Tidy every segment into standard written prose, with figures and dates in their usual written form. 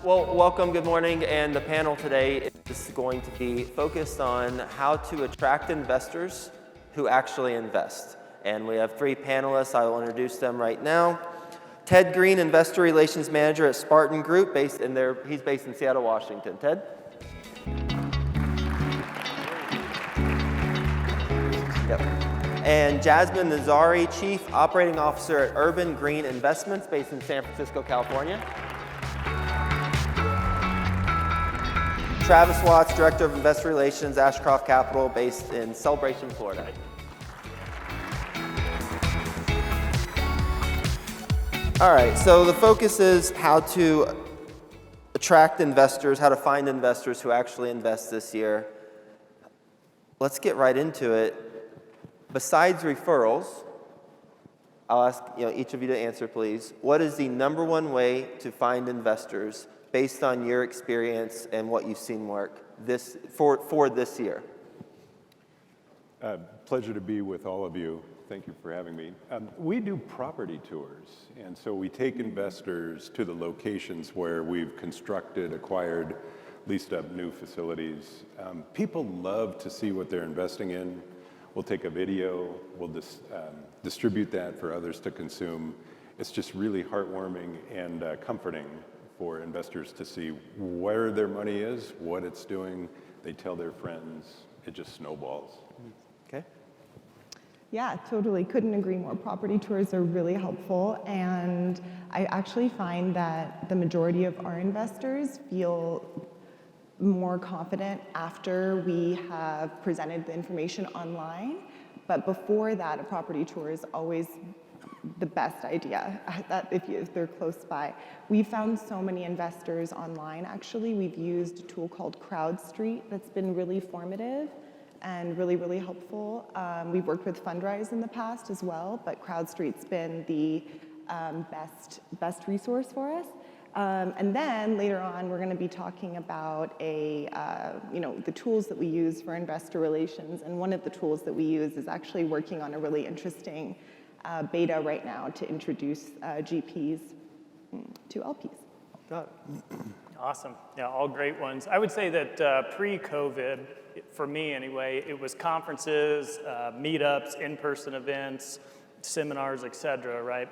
Well, welcome, good morning, and the panel today is going to be focused on how to attract investors who actually invest. And we have three panelists. I will introduce them right now. Ted Green, Investor Relations Manager at Spartan Group, he's based in Seattle, Washington. Ted? Yep. And Jasmine Nazari, Chief Operating Officer at Urban Green Investments, based in San Francisco, California. Travis Watts, Director of Investor Relations, Ashcroft Capital, based in Celebration, Florida. All right, so the focus is how to attract investors, how to find investors who actually invest this year. Let's get right into it. Besides referrals, I'll ask each of you to answer, please. What is the number one way to find investors based on your experience and what you've seen work for this year? Pleasure to be with all of you. Thank you for having me. We do property tours, and so we take investors to the locations where we've constructed, acquired, leased up new facilities. People love to see what they're investing in. We'll take a video, we'll distribute that for others to consume. It's just really heartwarming and comforting for investors to see where their money is, what it's doing. They tell their friends. It just snowballs. Okay. Yeah, totally. Couldn't agree more. Property tours are really helpful, and I actually find that the majority of our investors feel more confident after we have presented the information online. But before that, a property tour is always the best idea, that if they're close by. We've found so many investors online, actually. We've used a tool called CrowdStreet that's been really formative and really, really helpful. We've worked with Fundrise in the past as well, but CrowdStreet's been the best resource for us. And then later on, we're going to be talking about the tools that we use for investor relations. And one of the tools that we use is actually working on a really interesting beta right now to introduce GPs to LPs. Got it. Awesome. Yeah, all great ones. I would say that pre-COVID, for me anyway, it was conferences, meetups, in-person events, seminars, et cetera, right?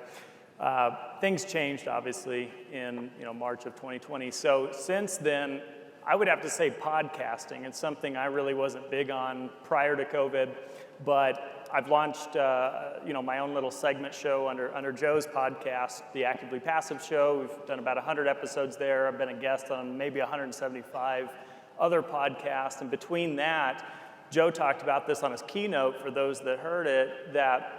Things changed, obviously, in March of 2020. So since then, I would have to say podcasting. It's something I really wasn't big on prior to COVID, but I've launched my own little segment show under Joe's podcast, The Actively Passive Show. We've done about 100 episodes there. I've been a guest on maybe 175 other podcasts. And between that, Joe talked about this on his keynote for those that heard it, that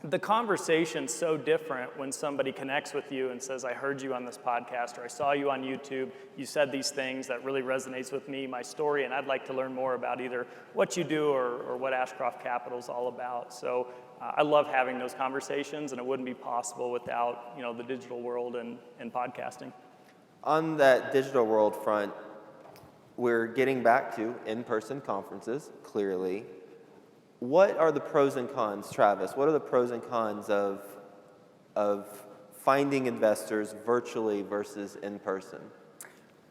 the conversation's so different when somebody connects with you and says, I heard you on this podcast, or I saw you on YouTube, you said these things that really resonates with me, my story, and I'd like to learn more about either what you do or what Ashcroft Capital's all about. So I love having those conversations, and it wouldn't be possible without the digital world and podcasting. On that digital world front, we're getting back to in-person conferences, clearly. What are the pros and cons, Travis? What are the pros and cons of finding investors virtually versus in person?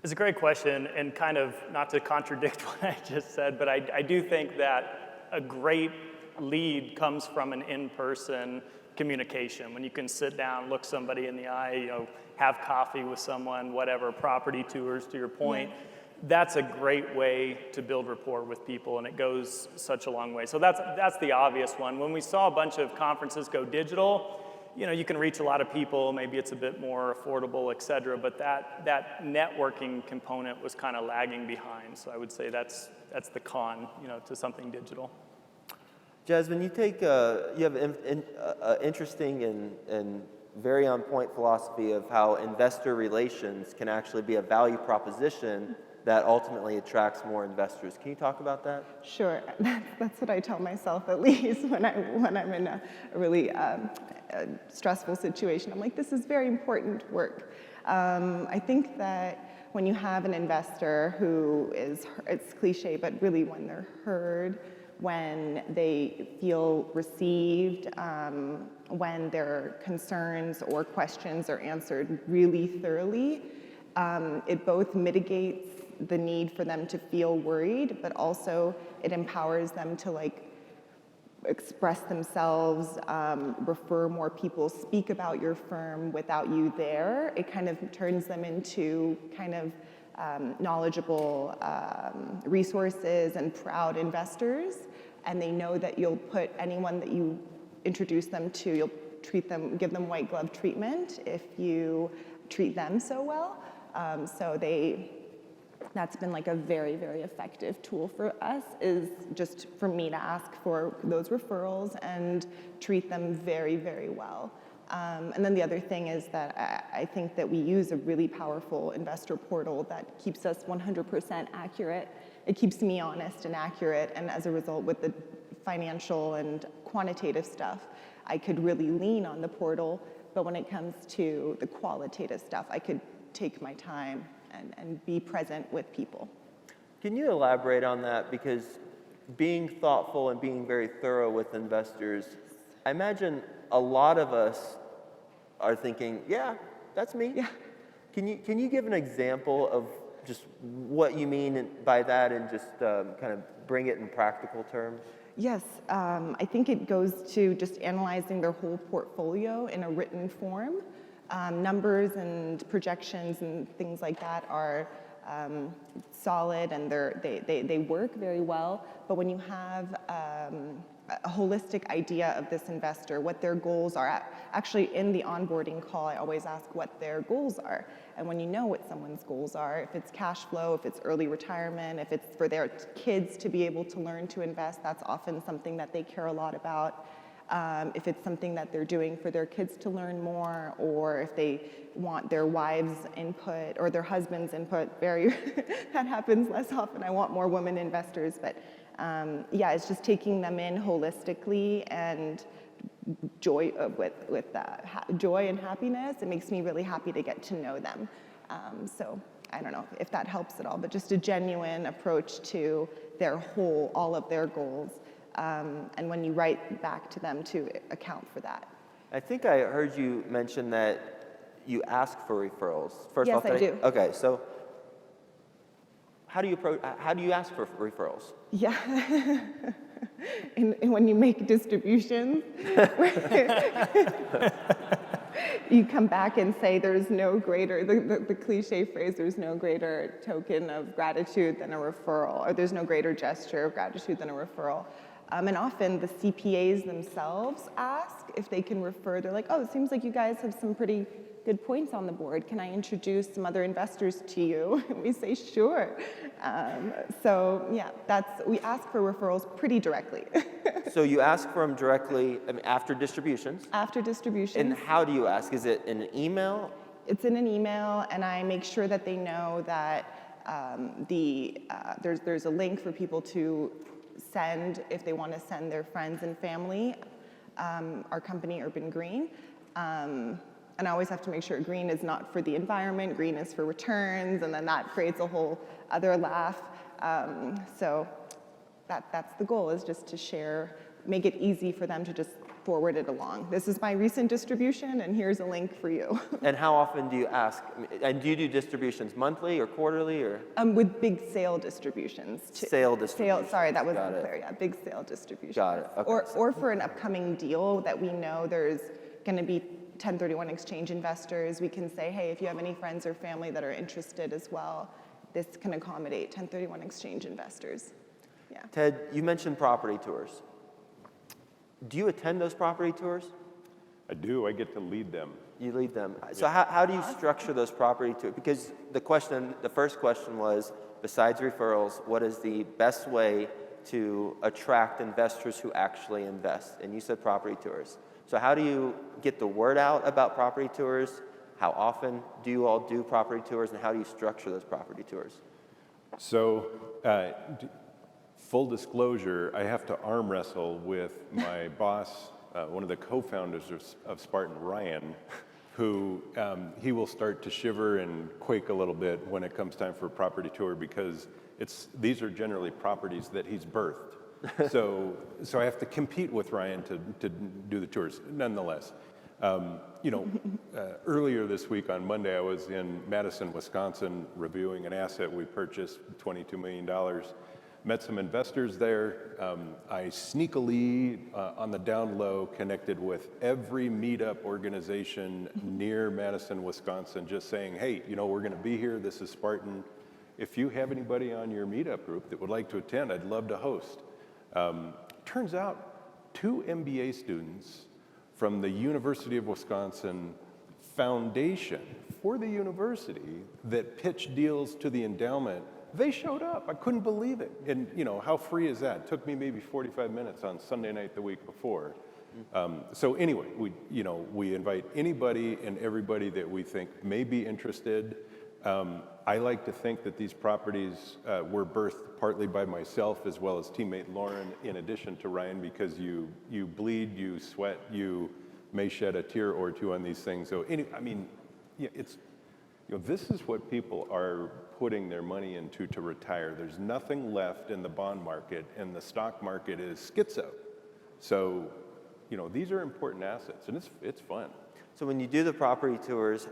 It's a great question, and kind of not to contradict what I just said, but I do think that a great lead comes from an in-person communication. When you can sit down, look somebody in the eye, have coffee with someone, whatever, property tours, to your point. Yeah. That's a great way to build rapport with people, and it goes such a long way. So that's the obvious one. When we saw a bunch of conferences go digital, you can reach a lot of people, maybe it's a bit more affordable, et cetera, but that networking component was kind of lagging behind. So I would say that's the con, to something digital. Jasmine, you have an interesting and very on point philosophy of how investor relations can actually be a value proposition that ultimately attracts more investors. Can you talk about that? Sure. That's what I tell myself, at least when I'm in a really stressful situation. I'm like, this is very important work. I think that when you have an investor who is, it's cliche, but really when they're heard, when they feel received, when their concerns or questions are answered really thoroughly, It both mitigates the need for them to feel worried, but also it empowers them to express themselves, refer more people, speak about your firm without you there. It kind of turns them into kind of knowledgeable resources and proud investors, and they know that you'll put anyone that you introduce them to, you'll treat them, give them white glove treatment if you treat them so well. That's been a very, very effective tool for us, is just for me to ask for those referrals and treat them very, very well. And then the other thing is that I think that we use a really powerful investor portal that keeps us 100% accurate. It keeps me honest and accurate, and as a result, with the financial and quantitative stuff, I could really lean on the portal, but when it comes to the qualitative stuff, I could take my time and be present with people. Can you elaborate on that? Because being thoughtful and being very thorough with investors, I imagine a lot of us are thinking, yeah, that's me. Yeah. Can you give an example of just what you mean by that, and just kind of bring it in practical terms? Yes, I think it goes to just analyzing their whole portfolio in a written form. Numbers and projections and things like that are solid, and they work very well. But when you have a holistic idea of this investor, what their goals are, actually in the onboarding call, I always ask what their goals are. And when you know what someone's goals are, if it's cash flow, if it's early retirement, if it's for their kids to be able to learn to invest, that's often something that they care a lot about. If it's something that they're doing for their kids to learn more, or if they want their wives' input or their husband's input, that happens less often. I want more women investors, but yeah, it's just taking them in holistically and joy with joy and happiness. It makes me really happy to get to know them. So I don't know if that helps at all, but just a genuine approach to all of their goals. And when you write back to them to account for that. I think I heard you mention that you ask for referrals. First Yes, off, I do. Okay, so how do you ask for referrals? Yeah. and when you make distributions, you come back and say there's no greater, the cliche phrase, there's no greater token of gratitude than a referral, or there's no greater gesture of gratitude than a referral. And often the CPAs themselves ask if they can refer. They're like, oh, it seems like you guys have some pretty good points on the board. Can I introduce some other investors to you? And we say, sure. So yeah, we ask for referrals pretty directly. So you ask for them directly after distributions? After distributions. And how do you ask? Is it in an email? It's in an email, and I make sure that they know that there's a link for people to send if they want to send their friends and family, our company Urban Green. And I always have to make sure green is not for the environment, green is for returns, and then that creates a whole other laugh. So that's the goal, is just to share, make it easy for them to just forward it along. This is my recent distribution, and here's a link for you. And how often do you ask? And do you do distributions monthly or quarterly, or? With big sale distributions. Sale distributions. Sorry, that wasn't Got it. clear. Yeah, big sale distributions. Got it. Okay. Or for an upcoming deal that we know there's going to be 1031 exchange investors, we can say, hey, if you have any friends or family that are interested as well, this can accommodate 1031 exchange investors. Yeah. Ted, you mentioned property tours. Do you attend those property tours? I do. I get to lead them. You lead them. So how do you structure those property tours? Because the first question was, besides referrals, what is the best way to attract investors who actually invest? And you said property tours. So how do you get the word out about property tours? How often do you all do property tours, and how do you structure those property tours? So, full disclosure, I have to arm wrestle with my boss, one of the co-founders of Spartan, Ryan, who he will start to shiver and quake a little bit when it comes time for a property tour, because these are generally properties that he's birthed. So I have to compete with Ryan to do the tours. Nonetheless, Earlier this week on Monday, I was in Madison, Wisconsin, reviewing an asset we purchased, $22 million. Met some investors there. I sneakily, on the down low, connected with every meetup organization near Madison, Wisconsin, just saying, hey, we're going to be here. This is Spartan. If you have anybody on your meetup group that would like to attend, I'd love to host. Turns out 2 MBA students from the University of Wisconsin Foundation for the university that pitched deals to the endowment, they showed up. I couldn't believe it. And how free is that? It took me maybe 45 minutes on Sunday night the week before. So anyway, we invite anybody and everybody that we think may be interested. I like to think that these properties were birthed partly by myself as well as teammate Lauren, in addition to Ryan, because you bleed, you sweat, you may shed a tear or two on these things. So this is what people are putting their money into to retire. There's nothing left in the bond market, and the stock market is schizo. So, these are important assets, and it's fun. So when you do the property tours,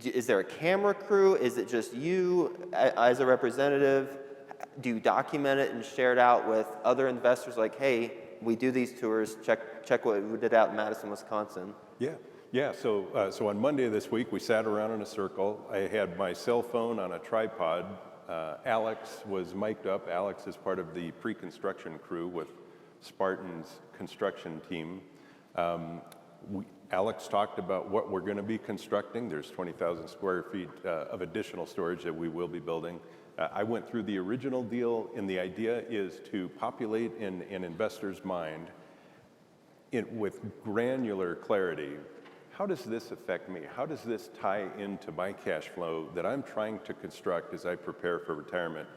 is there a camera crew? Is it just you as a representative? Do you document it and share it out with other investors? Like, hey, we do these tours. Check what we did out in Madison, Wisconsin. Yeah. So on Monday this week, we sat around in a circle. I had my cell phone on a tripod. Alex was mic'd up. Alex is part of the pre-construction crew with Spartan's construction team. Alex talked about what we're going to be constructing. There's 20,000 square feet of additional storage that we will be building. I went through the original deal, and the idea is to populate in an investor's mind with granular clarity. How does this affect me? How does this tie into my cash flow that I'm trying to construct as I prepare for retirement?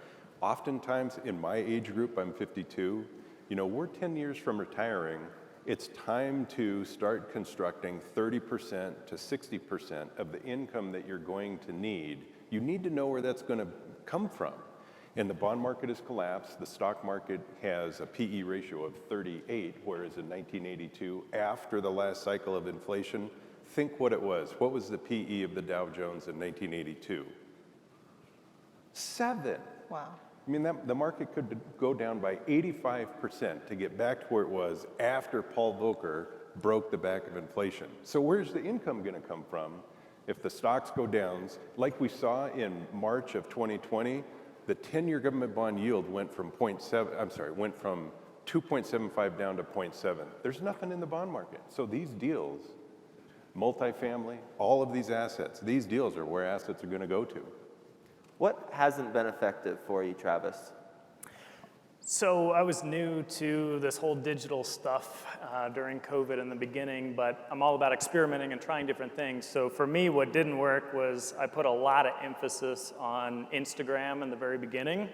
Oftentimes in my age group, I'm 52, we're 10 years from retiring. It's time to start constructing 30% to 60% of the income that you're going to need. You need to know where that's going to come from. And the bond market has collapsed. The stock market has a PE ratio of 38, whereas in 1982, after the last cycle of inflation, think what it was. What was the PE of the Dow Jones in 1982? 7. Wow. I mean, the market could go down by 85% to get back to where it was after Paul Volcker broke the back of inflation. So where's the income going to come from if the stocks go down? Like we saw in March of 2020, the 10-year government bond yield went from 2.75 down to 0.7. There's nothing in the bond market. So these deals, multifamily, all of these assets, these deals are where assets are going to go to. What hasn't been effective for you, Travis? So I was new to this whole digital stuff during COVID in the beginning, but I'm all about experimenting and trying different things. So for me, what didn't work was I put a lot of emphasis on Instagram in the very beginning.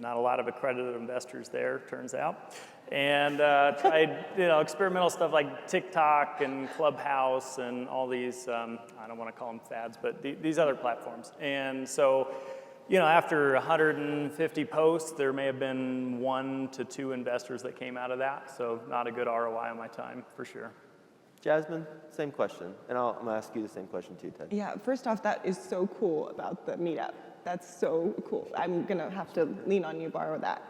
Not a lot of accredited investors there, turns out. And tried experimental stuff like TikTok and Clubhouse and all these, I don't want to call them fads, but these other platforms. And so, after 150 posts, there may have been 1 to 2 investors that came out of that. So not a good ROI on my time, for sure. Jasmine, same question. And I'm going to ask you the same question too, Ted. Yeah, first off, that is so cool about the meetup. That's so cool. I'm going to have to lean on you, borrow that.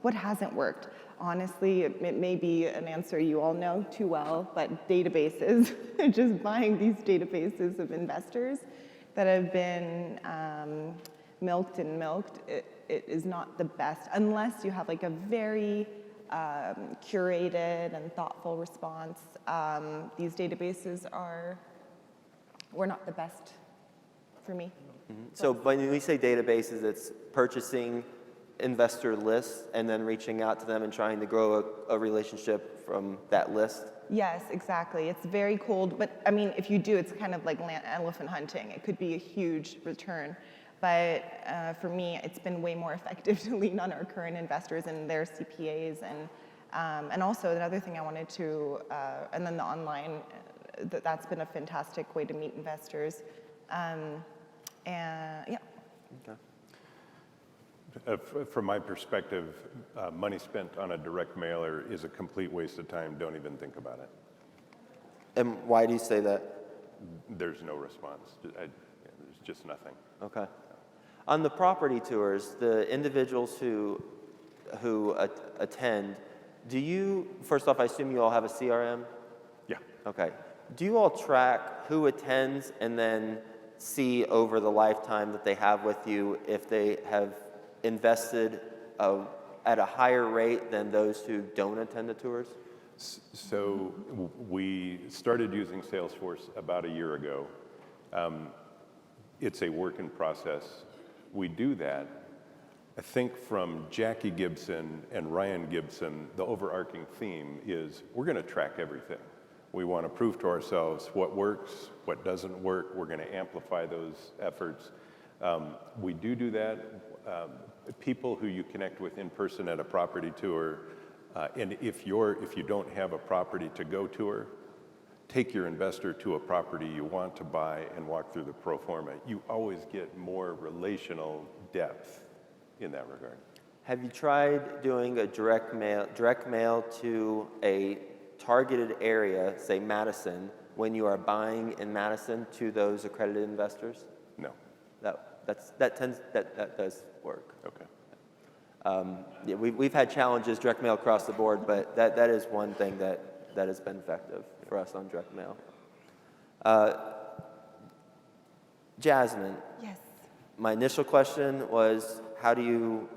What hasn't worked? Honestly, it may be an answer you all know too well, but databases, just buying these databases of investors that have been milked, it is not the best unless you have like a very curated and thoughtful response. These databases were not the best for me. Mm-hmm. So when we say databases, it's purchasing investor lists and then reaching out to them and trying to grow a relationship from that list? Yes, exactly. It's very cold, but I mean, if you do, it's kind of like elephant hunting. It could be a huge return. But for me, it's been way more effective to lean on our current investors and their CPAs. And also another thing I wanted to, and then the online, that's been a fantastic way to meet investors. And yeah. Okay. From my perspective, money spent on a direct mailer is a complete waste of time. Don't even think about it. And why do you say that? There's no response. There's just nothing. Okay. On the property tours, the individuals who attend, do you, first off, I assume you all have a CRM? Yeah. Okay. Do you all track who attends and then see over the lifetime that they have with you if they have invested at a higher rate than those who don't attend the tours? So we started using Salesforce about a year ago. It's a work in process. We do that. I think from Jackie Gibson and Ryan Gibson, the overarching theme is we're going to track everything. We want to prove to ourselves what works, what doesn't work. We're going to amplify those efforts. We do that. People who you connect with in person at a property tour, and if you don't have a property to go tour, take your investor to a property you want to buy and walk through the pro forma. You always get more relational depth in that regard. Have you tried doing a direct mail to a targeted area, say Madison, when you are buying in Madison to those accredited investors? No. That does work. Okay. Yeah, we've had challenges direct mail across the board, but that is one thing that has been effective for us on direct mail. Jasmine. Yes. My initial question was, how do you,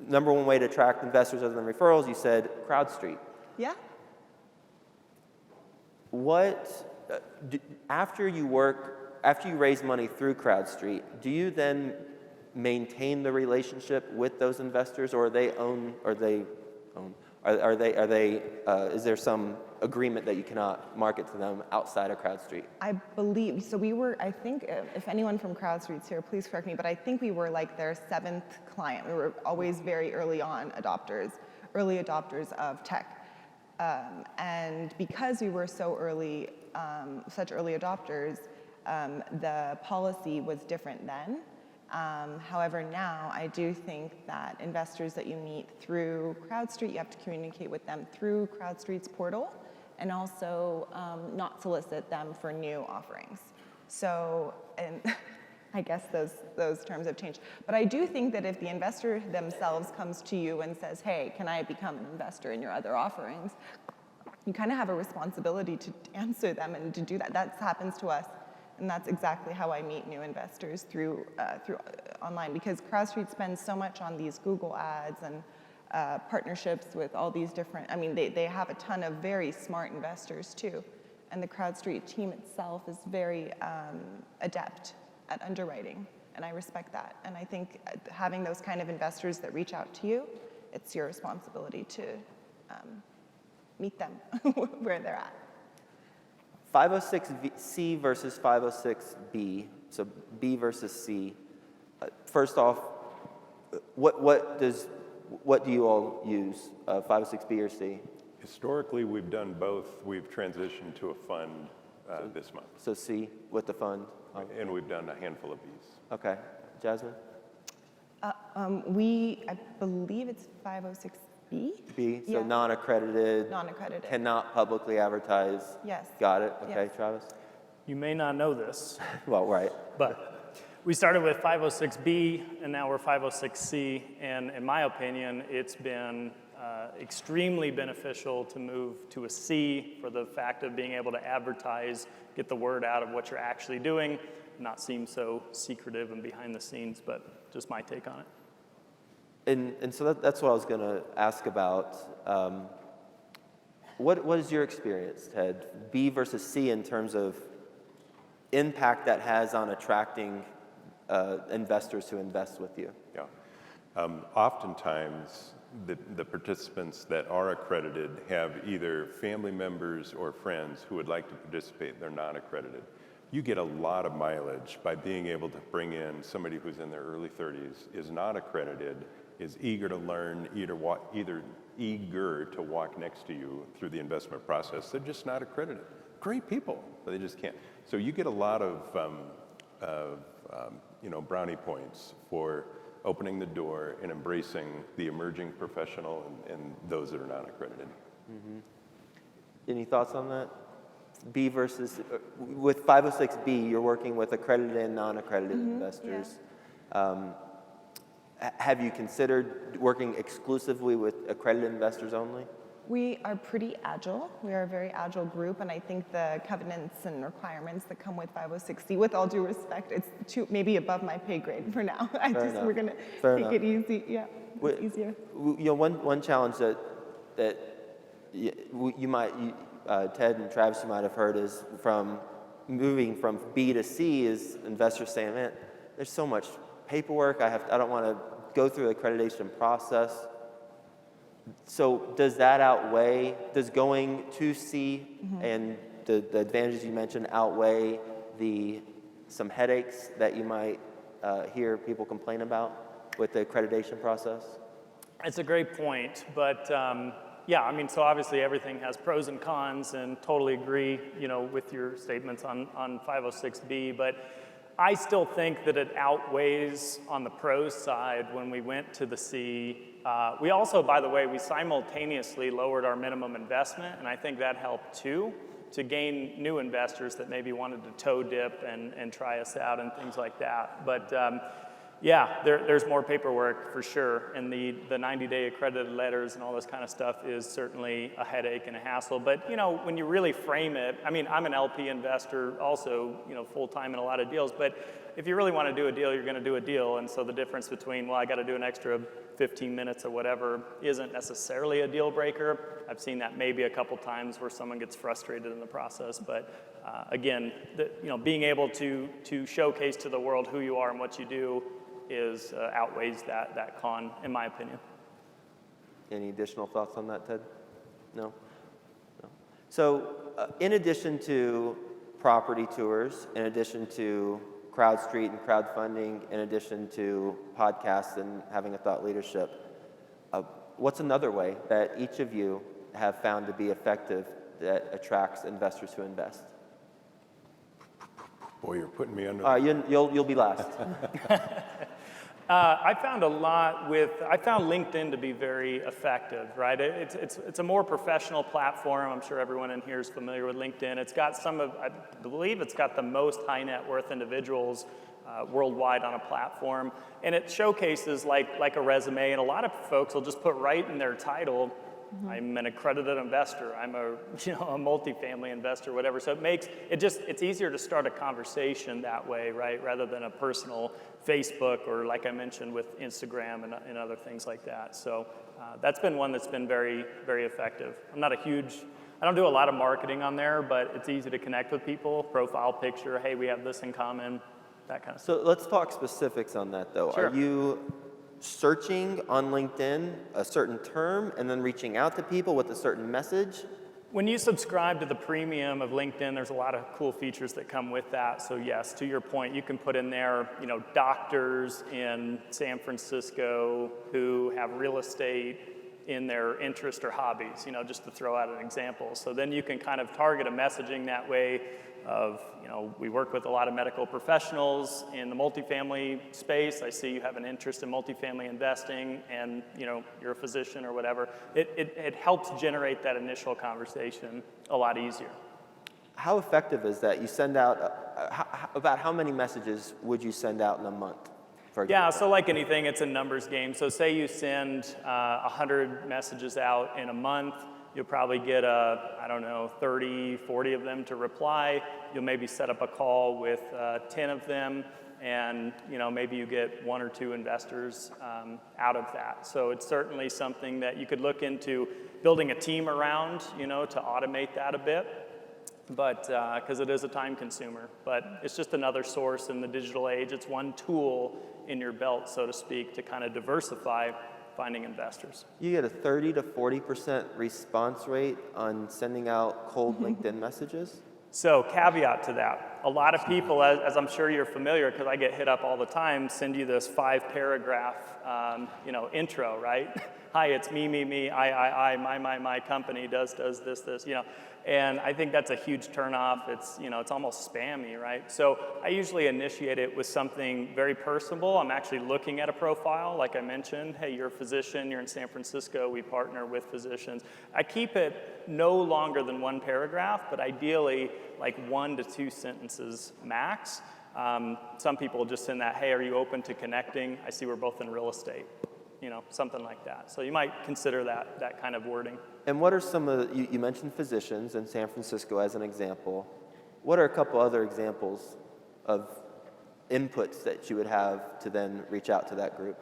number one way to attract investors other than referrals, you said CrowdStreet. Yeah. After you raise money through CrowdStreet, do you then maintain the relationship with those investors, or is there some agreement that you cannot market to them outside of CrowdStreet? I believe, so I think, if anyone from CrowdStreet's here, please correct me, but I think we were like their 7th client. We were always very early adopters of tech. And because we were so early, such early adopters, the policy was different then. However, now I do think that investors that you meet through CrowdStreet, you have to communicate with them through CrowdStreet's portal, and also not solicit them for new offerings. So, and I guess those terms have changed. But I do think that if the investor themselves comes to you and says, hey, can I become an investor in your other offerings, you kind of have a responsibility to answer them and to do that. That happens to us. And that's exactly how I meet new investors through online, because CrowdStreet spends so much on these Google ads and partnerships with all these different, they have a ton of very smart investors too. And the CrowdStreet team itself is very adept at underwriting, and I respect that. And I think having those kind of investors that reach out to you, it's your responsibility to meet them where they're at. 506C versus 506B, so B versus C. First off, what do you all use, 506B or C? Historically, we've done both. We've transitioned to a fund this month. So C with the fund? And we've done a handful of Bs. Okay. Jasmine? I believe it's 506B. B, so Yeah. non-accredited. Non-accredited. Cannot publicly advertise. Yes. Got it. Okay, Yes. Travis? You may not know this, Well, right. but we started with 506B and now we're 506C, and in my opinion, it's been extremely beneficial to move to a C for the fact of being able to advertise, get the word out of what you're actually doing, not seem so secretive and behind the scenes, but just my take on it. And so that's what I was going to ask about. What is your experience, Ted? B versus C in terms of impact that has on attracting investors to invest with you? Yeah. Oftentimes, the participants that are accredited have either family members or friends who would like to participate. They're not accredited. You get a lot of mileage by being able to bring in somebody who's in their early 30s, is not accredited, is eager to learn, either eager to walk next to you through the investment process. They're just not accredited. Great people, but they just can't. So you get a lot of brownie points for opening the door and embracing the emerging professional and those that are not accredited. Mm-hmm. Any thoughts on that? B versus, with 506B, you're working with accredited and non-accredited investors. Have you considered working exclusively with accredited investors only? We are pretty agile. We are a very agile group, and I think the covenants and requirements that come with 506C, with all due respect, it's maybe above my pay grade for now. We're going to take it easy. Yeah, it's easier. You know, one challenge that you might, Ted and Travis, you might have heard is from moving from B to C is investors saying, man, there's so much paperwork. I don't want to go through the accreditation process. So does going to C and the advantages you mentioned outweigh some headaches that you might hear people complain about with the accreditation process? It's a great point, but yeah, I mean, so obviously everything has pros and cons, and totally agree, you know, with your statements on 506B, but I still think that it outweighs on the pros side when we went to the C. We also, by the way, we simultaneously lowered our minimum investment, and I think that helped too, to gain new investors that maybe wanted to toe dip and try us out and things like that. But yeah, there's more paperwork for sure, and the 90-day accredited letters and all this kind of stuff is certainly a headache and a hassle. But you know, when you really frame it, I mean, I'm an LP investor also, you know, full-time in a lot of deals, but if you really want to do a deal, you're going to do a deal, and so the difference between, well, I got to do an extra 15 minutes or whatever isn't necessarily a deal breaker. I've seen that maybe a couple times where someone gets frustrated in the process, but again, you know, being able to showcase to the world who you are and what you do outweighs that con, in my opinion. Any additional thoughts on that, Ted? No? So in addition to property tours, in addition to CrowdStreet and crowdfunding, in addition to podcasts and having a thought leadership, what's another way that each of you have found to be effective that attracts investors who invest? Boy, you're putting me under. You'll be last. I found LinkedIn to be very effective, right? It's a more professional platform. I'm sure everyone in here is familiar with LinkedIn. It's got I believe it's got the most high net worth individuals worldwide on a platform. And it showcases like a resume, and a lot of folks will just put right in their title, I'm an accredited investor, I'm a multifamily investor, whatever. So it's easier to start a conversation that way, right? Rather than a personal Facebook or, like I mentioned, with Instagram and other things like that. So that's been one that's been very, very effective. I don't do a lot of marketing on there, but it's easy to connect with people, profile picture, hey, we have this in common, that kind of stuff. So let's talk specifics on that though. Sure. Are you searching on LinkedIn a certain term and then reaching out to people with a certain message? When you subscribe to the premium of LinkedIn, there's a lot of cool features that come with that. So yes, to your point, you can put in there, doctors in San Francisco who have real estate in their interest or hobbies, just to throw out an example. So then you can kind of target a messaging that way of, we work with a lot of medical professionals in the multifamily space. I see you have an interest in multifamily investing and, you're a physician or whatever. It helps generate that initial conversation a lot easier. How effective is that? You send out, about how many messages would you send out in a month? Yeah, so like anything, it's a numbers game. So say you send 100 messages out in a month, you'll probably get 30, 40 of them to reply. You'll maybe set up a call with 10 of them, and maybe you get 1 or 2 investors out of that. So it's certainly something that you could look into building a team around, to automate that a bit. But because it is a time consumer, but it's just another source in the digital age. It's one tool in your belt, so to speak, to kind of diversify finding investors. You get a 30 to 40% response rate on sending out cold LinkedIn messages? So caveat to that. a lot of people, as I'm sure you're familiar, because I get hit up all the time, send you this 5-paragraph, intro, right? Hi, it's me, I, my company does this, And I think that's a huge turnoff. It's almost spammy, right? So I usually initiate it with something very personable. I'm actually looking at a profile, like I mentioned. Hey, you're a physician, you're in San Francisco, we partner with physicians. I keep it no longer than 1 paragraph, but ideally like 1 to 2 sentences max. Some people just send that, hey, are you open to connecting? I see we're both in real estate. Something like that. So you might consider that kind of wording. And what are some of you mentioned physicians in San Francisco as an example. What are a couple other examples of inputs that you would have to then reach out to that group?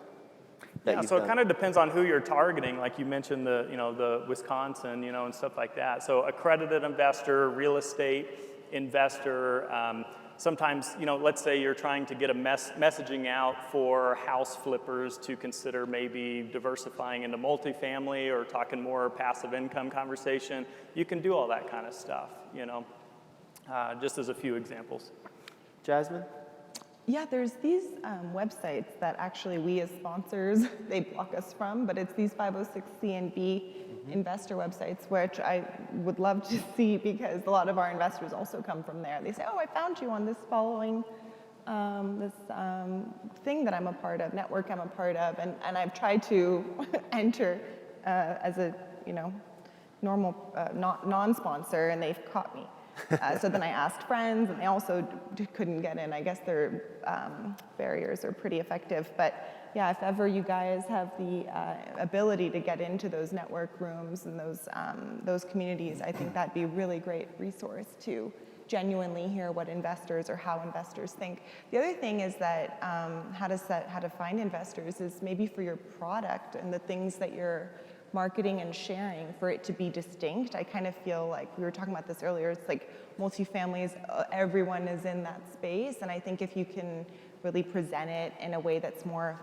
So it kind of depends on who you're targeting. Like you mentioned the Wisconsin, and stuff like that. So accredited investor, real estate investor. Sometimes, let's say you're trying to get a messaging out for house flippers to consider maybe diversifying into multifamily or talking more passive income conversation. You can do all that kind of stuff, just as a few examples. Jasmine? Yeah, there's these websites that actually we as sponsors, they block us from, but it's these 506C and B investor websites, which I would love to see because a lot of our investors also come from there. They say, oh, I found you on this following, thing that I'm a part of, network I'm a part of, and I've tried to enter as a, normal, non-sponsor, and they've caught me. So then I asked friends, and they also couldn't get in. I guess their barriers are pretty effective. But yeah, if ever you guys have the ability to get into those network rooms and those communities, I think that'd be a really great resource to genuinely hear what investors or how investors think. The other thing is that how to find investors is maybe for your product and the things that you're marketing and sharing, for it to be distinct. I kind of feel like, we were talking about this earlier, it's like multifamilies, everyone is in that space, and I think if you can really present it in a way that's more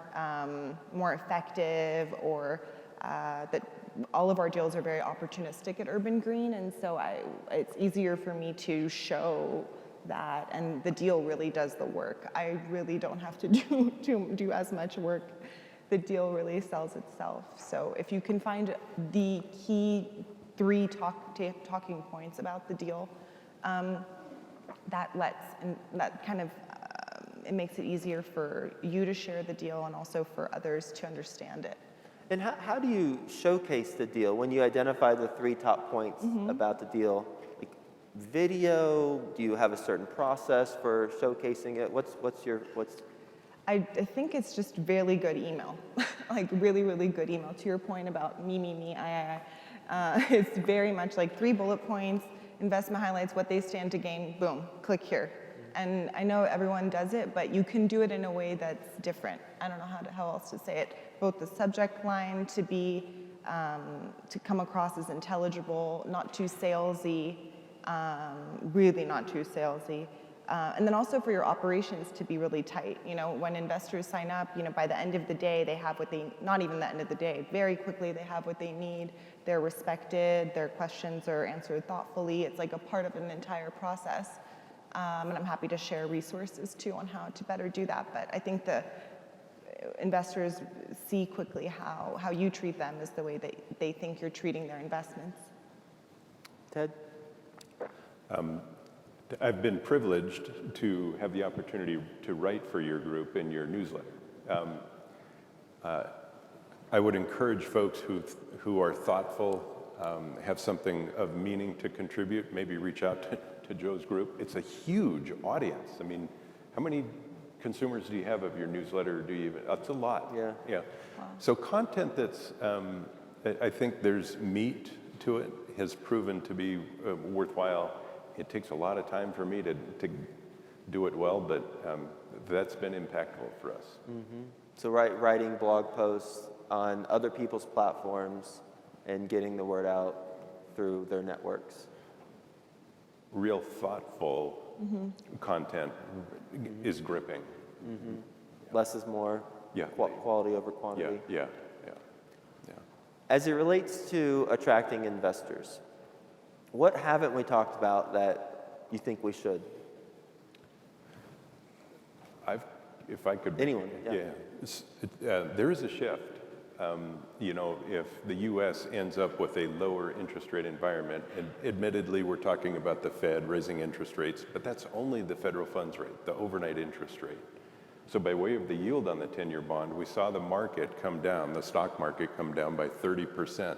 effective, or that all of our deals are very opportunistic at Urban Green, and so it's easier for me to show that, and the deal really does the work. I really don't have to do as much work. The deal really sells itself. So if you can find the key 3 talking points about the deal, it makes it easier for you to share the deal and also for others to understand it. And how do you showcase the deal when you identify the 3 top points about the deal? Like video, do you have a certain process for showcasing it? What's I think it's just really good email, like really, really good email. To your point about me, I. It's very much like 3 bullet points, investment highlights, what they stand to gain, boom, click here. And I know everyone does it, but you can do it in a way that's different. I don't know how else to say it. Both the subject line to come across as intelligible, not too salesy, really not too salesy. And then also for your operations to be really tight. When investors sign up, by the end of the day, they have not even the end of the day, very quickly they have what they need. They're respected, their questions are answered thoughtfully. It's like a part of an entire process. And I'm happy to share resources too on how to better do that. But I think the investors see quickly how you treat them is the way that they think you're treating their investments. Ted? I've been privileged to have the opportunity to write for your group in your newsletter. I would encourage folks who are thoughtful, have something of meaning to contribute, maybe reach out to Joe's group. It's a huge audience. I mean, how many consumers do you have of your newsletter? It's a lot. Yeah. Wow. So content that's, I think there's meat to it, has proven to be worthwhile. It takes a lot of time for me to do it well, but that's been impactful for us. Mm-hmm. So writing blog posts on other people's platforms and getting the word out through their networks. Real thoughtful content is gripping. Mm-hmm. Less is more. Yeah. Quality over quantity. Yeah. As it relates to attracting investors, what haven't we talked about that you think we should? If I could. Anyone, yeah. There is a shift. If the U.S. ends up with a lower interest rate environment, and admittedly we're talking about the Fed raising interest rates, but that's only the federal funds rate, the overnight interest rate. So by way of the yield on the 10-year bond, we saw the market come down, the stock market come down by 30%.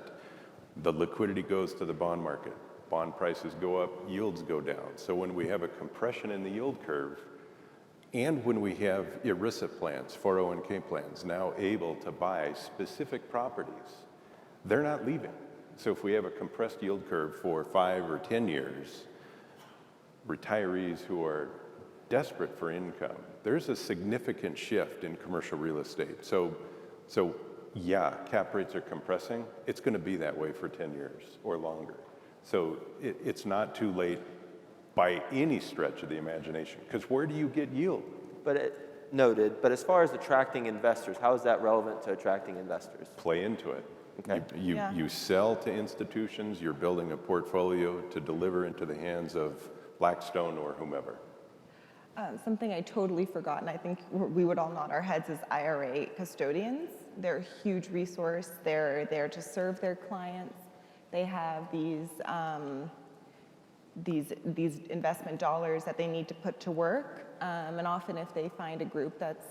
The liquidity goes to the bond market. Bond prices go up, yields go down. So when we have a compression in the yield curve, and when we have ERISA plans, 401k plans, now able to buy specific properties, they're not leaving. So if we have a compressed yield curve for 5 or 10 years, retirees who are desperate for income, there's a significant shift in commercial real estate. So yeah, cap rates are compressing. It's going to be that way for 10 years or longer. So it's not too late by any stretch of the imagination, because where do you get yield? Noted, but as far as attracting investors, how is that relevant to attracting investors? Play into it. Okay. You sell to institutions, you're building a portfolio to deliver into the hands of Blackstone or whomever. Something I totally forgot, and I think we would all nod our heads, is IRA custodians. They're a huge resource. They're there to serve their clients. They have these investment dollars that they need to put to work, and often if they find a group that's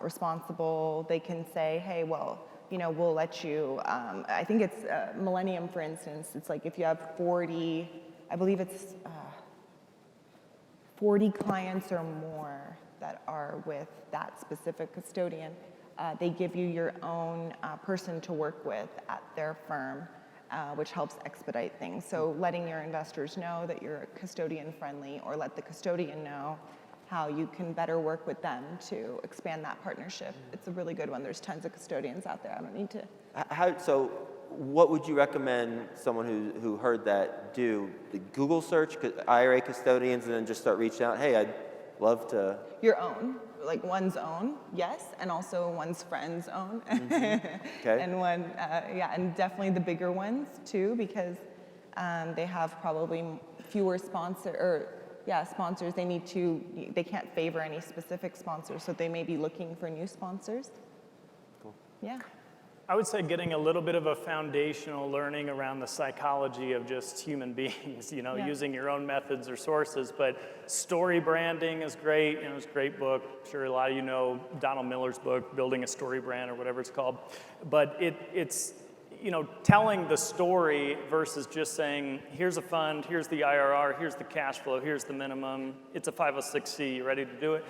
responsible, they can say, hey, well, we'll let you, I think it's Millennium, for instance, it's like if you have 40, I believe it's 40 clients or more that are with that specific custodian, they give you your own person to work with at their firm, which helps expedite things. So letting your investors know that you're custodian friendly, or let the custodian know how you can better work with them to expand that partnership. It's a really good one. There's tons of custodians out there. I don't need to. So what would you recommend someone who heard that do? The Google search, IRA custodians, and then just start reaching out? Hey, I'd love to. Your own, like one's own, yes, and also one's friend's own. Okay. And and definitely the bigger ones too, because they have probably fewer sponsors. They can't favor any specific sponsors, so they may be looking for new sponsors. Cool. Yeah. I would say getting a little bit of a foundational learning around the psychology of just human beings, using your own methods or sources. But story branding is great. It's a great book. I'm sure a lot of you know Donald Miller's book, Building a Story Brand, or whatever it's called. But it's telling the story versus just saying, here's a fund, here's the IRR, here's the cash flow, here's the minimum, it's a 506c, you ready to do it?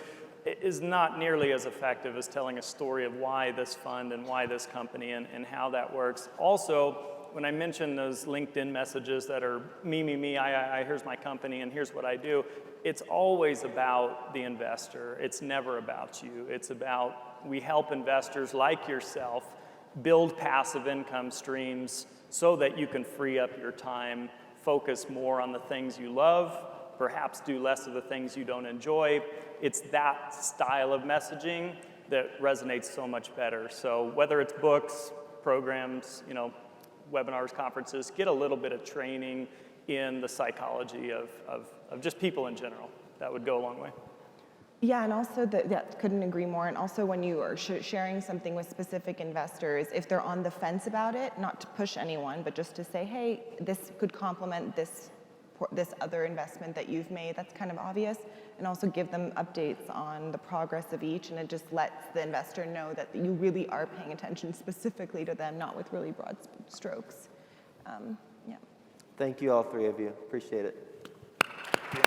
It is not nearly as effective as telling a story of why this fund and why this company and how that works. Also, when I mention those LinkedIn messages that are me, I, here's my company and here's what I do, it's always about the investor. It's never about you. It's about, we help investors like yourself build passive income streams so that you can free up your time, focus more on the things you love, perhaps do less of the things you don't enjoy. It's that style of messaging that resonates so much better. So whether it's books, programs, webinars, conferences, get a little bit of training in the psychology of just people in general. That would go a long way. Yeah, and also couldn't agree more. And also when you are sharing something with specific investors, if they're on the fence about it, not to push anyone, but just to say, hey, this could complement this other investment that you've made, that's kind of obvious, and also give them updates on the progress of each, and it just lets the investor know that you really are paying attention specifically to them, not with really broad strokes. Yeah. Thank you, all three of you. Appreciate it. Yeah.